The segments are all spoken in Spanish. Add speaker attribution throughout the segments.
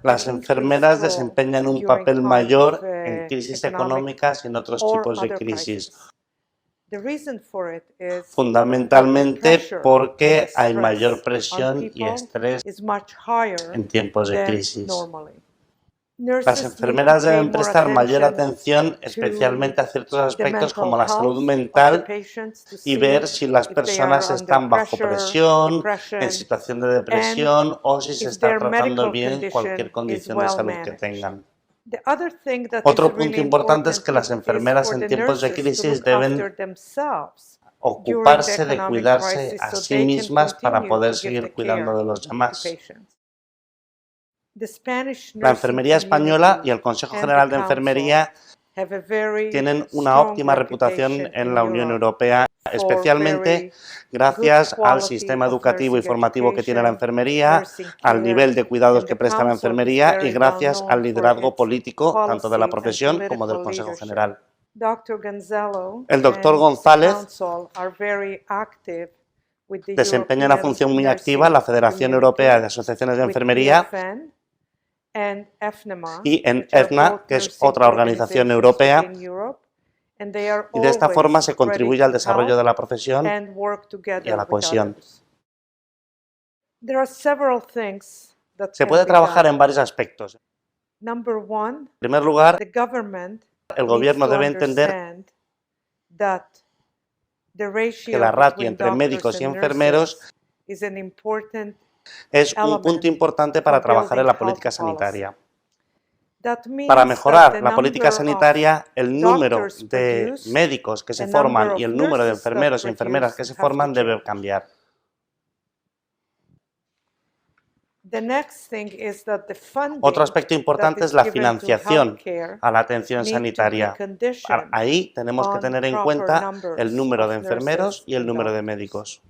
Speaker 1: Las enfermeras desempeñan un papel mayor en crisis económicas y en otros tipos de crisis, fundamentalmente porque hay mayor presión y estrés en tiempos de crisis. Las enfermeras deben prestar mayor atención especialmente a ciertos aspectos como la salud mental y ver si las personas están bajo presión, en situación de depresión o si se está tratando bien cualquier condición de salud que tengan. Otro punto importante es que las enfermeras en tiempos de crisis deben ocuparse de cuidarse a sí mismas para poder seguir cuidando de los demás. La Enfermería Española y el Consejo General de Enfermería tienen una óptima reputación en la Unión Europea, especialmente gracias al sistema educativo y formativo que tiene la enfermería, al nivel de cuidados que presta la enfermería y gracias al liderazgo político tanto de la profesión como del Consejo General. El doctor González desempeña una función muy activa en la Federación Europea de Asociaciones de Enfermería y en EFNA, que es otra organización europea, y de esta forma se contribuye al desarrollo de la profesión y a la cohesión. Se puede trabajar en varios aspectos. En primer lugar, el gobierno debe entender que la ratio entre médicos y enfermeros es un punto importante para trabajar en la política sanitaria. Para mejorar la política sanitaria, el número de médicos que se forman y el número de enfermeros y enfermeras que se forman debe cambiar. Otro aspecto importante es la financiación a la atención sanitaria. Ahí tenemos que tener en cuenta el número de enfermeros y el número de médicos.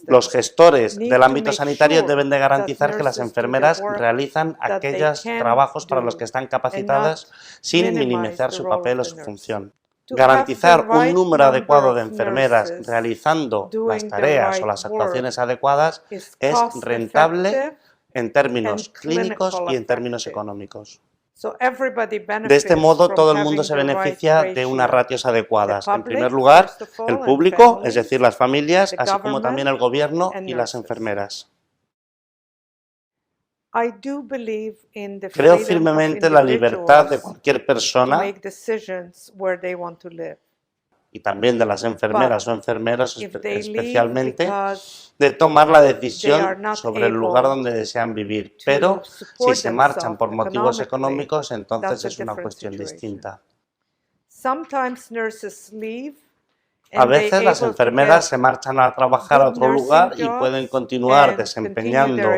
Speaker 1: Los gestores del ámbito sanitario deben de garantizar que las enfermeras realizan aquellos trabajos para los que están capacitadas sin minimizar su papel o su función. Garantizar un número adecuado de enfermeras realizando las tareas o las actuaciones adecuadas es rentable en términos clínicos y en términos económicos. De este modo, todo el mundo se beneficia de unas ratios adecuadas. En primer lugar, el público, es decir, las familias, así como también el gobierno y las enfermeras. Creo firmemente en la libertad de cualquier persona y también de las enfermeras o enfermeros especialmente, de tomar la decisión sobre el lugar donde desean vivir, pero si se marchan por motivos económicos, entonces es una cuestión distinta. A veces las enfermeras se marchan a trabajar a otro lugar y pueden continuar desempeñando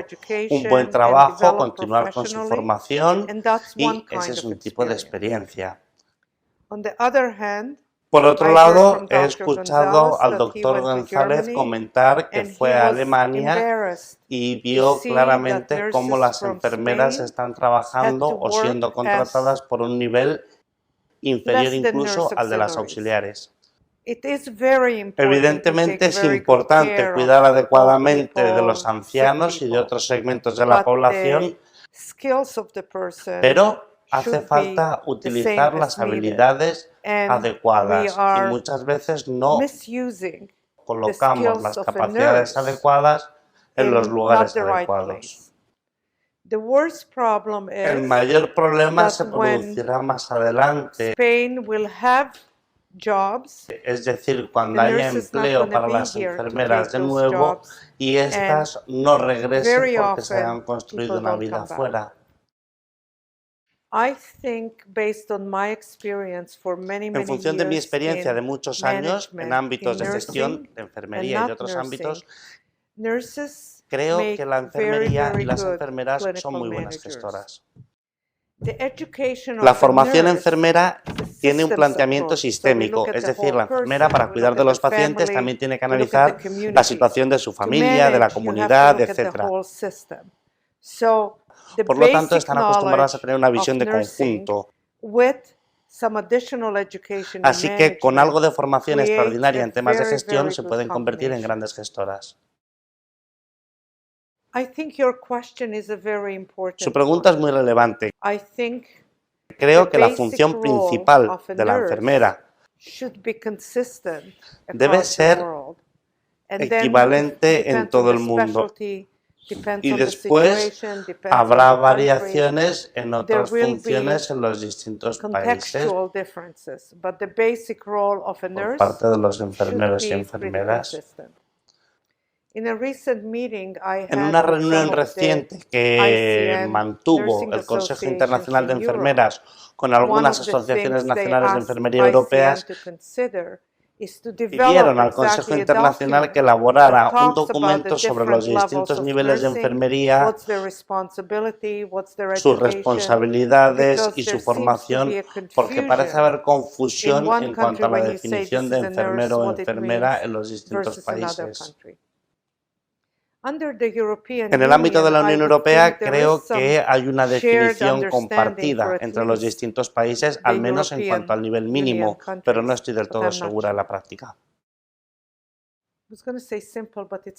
Speaker 1: un buen trabajo, continuar con su formación y ese es un tipo de experiencia. Por otro lado, he escuchado al doctor González comentar que fue a Alemania y vio claramente cómo las enfermeras están trabajando o siendo contratadas por un nivel inferior incluso al de las auxiliares. Evidentemente es importante cuidar adecuadamente de los ancianos y de otros segmentos de la población, pero hace falta utilizar las habilidades adecuadas y muchas veces no colocamos las capacidades adecuadas en los lugares adecuados. El mayor problema se producirá más adelante, es decir, cuando haya empleo para las enfermeras de nuevo y éstas no regresen porque se hayan construido una vida afuera. En función de mi experiencia de muchos años en ámbitos de gestión, de enfermería y de otros ámbitos, creo que la enfermería y las enfermeras son muy buenas gestoras. La formación enfermera tiene un planteamiento sistémico, es decir, la enfermera para cuidar de los pacientes también tiene que analizar la situación de su familia, de la comunidad, etc. Por lo tanto, están acostumbradas a tener una visión de conjunto. Así que con algo de formación extraordinaria en temas de gestión se pueden convertir en grandes gestoras. Su pregunta es muy relevante. Creo que la función principal de la enfermera debe ser equivalente en todo el mundo. Y después habrá variaciones en otras funciones en los distintos países por parte de los enfermeros y enfermeras. En una reunión reciente que mantuvo el Consejo Internacional de Enfermeras con algunas asociaciones nacionales de enfermería europeas, pidieron al Consejo Internacional que elaborara un documento sobre los distintos niveles de enfermería, sus responsabilidades y su formación, porque parece haber confusión en cuanto a la definición de enfermero o enfermera en los distintos países. En el ámbito de la Unión Europea creo que hay una definición compartida entre los distintos países, al menos en cuanto al nivel mínimo, pero no estoy del todo segura en la práctica.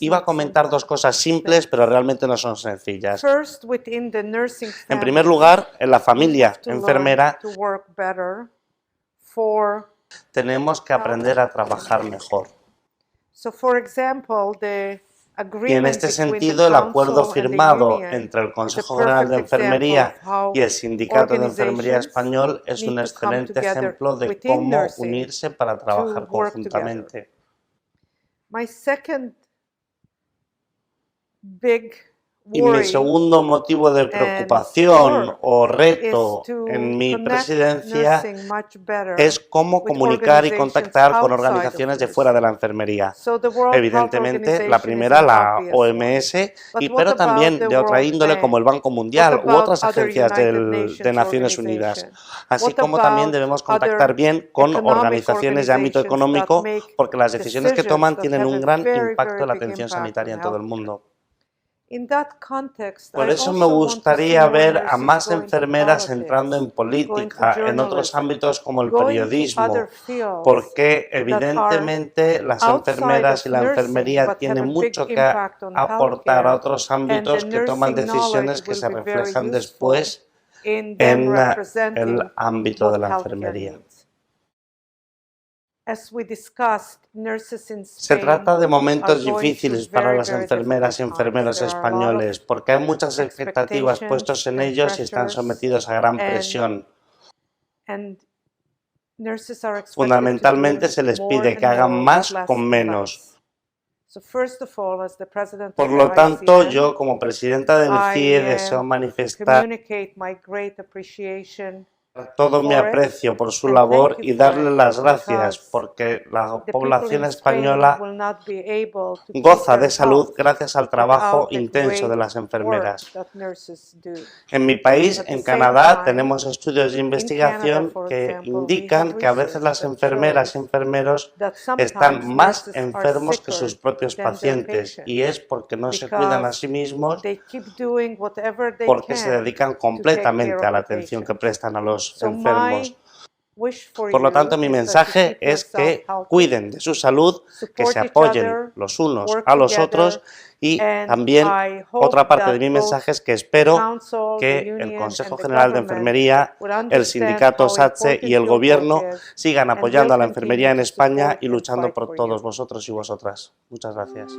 Speaker 1: Iba a comentar dos cosas simples, pero realmente no son sencillas. En primer lugar, en la familia enfermera tenemos que aprender a trabajar mejor. Y en este sentido, el acuerdo firmado entre el Consejo General de Enfermería y el Sindicato de Enfermería Español es un excelente ejemplo de cómo unirse para trabajar conjuntamente. Y mi segundo motivo de preocupación o reto en mi presidencia es cómo comunicar y contactar con organizaciones de fuera de la enfermería. Evidentemente, la primera, la OMS, pero también de otra índole como el Banco Mundial u otras agencias de Naciones Unidas. Así como también debemos contactar bien con organizaciones de ámbito económico, porque las decisiones que toman tienen un gran impacto en la atención sanitaria en todo el mundo. Por eso me gustaría ver a más enfermeras entrando en política, en otros ámbitos como el periodismo, porque evidentemente las enfermeras y la enfermería tienen mucho que aportar a otros ámbitos que toman decisiones que se reflejan después en el ámbito de la enfermería. Se trata de momentos difíciles para las enfermeras y enfermeros españoles porque hay muchas expectativas puestas en ellos y están sometidos a gran presión. Fundamentalmente se les pide que hagan más con menos. Por lo tanto, yo como presidenta del CIE deseo manifestar todo mi aprecio por su labor y darle las gracias porque la población española goza de salud gracias al trabajo intenso de las enfermeras. En mi país, en Canadá, tenemos estudios de investigación que indican que a veces las enfermeras y enfermeros están más enfermos que sus propios pacientes y es porque no se cuidan a sí mismos, porque se dedican completamente a la atención que prestan a los enfermos. Por lo tanto, mi mensaje es que cuiden de su salud, que se apoyen los unos a los otros y también otra parte de mi mensaje es que espero que el Consejo General de Enfermería, el sindicato SATSE y el Gobierno sigan apoyando a la enfermería en España y luchando por todos vosotros y vosotras. Muchas gracias.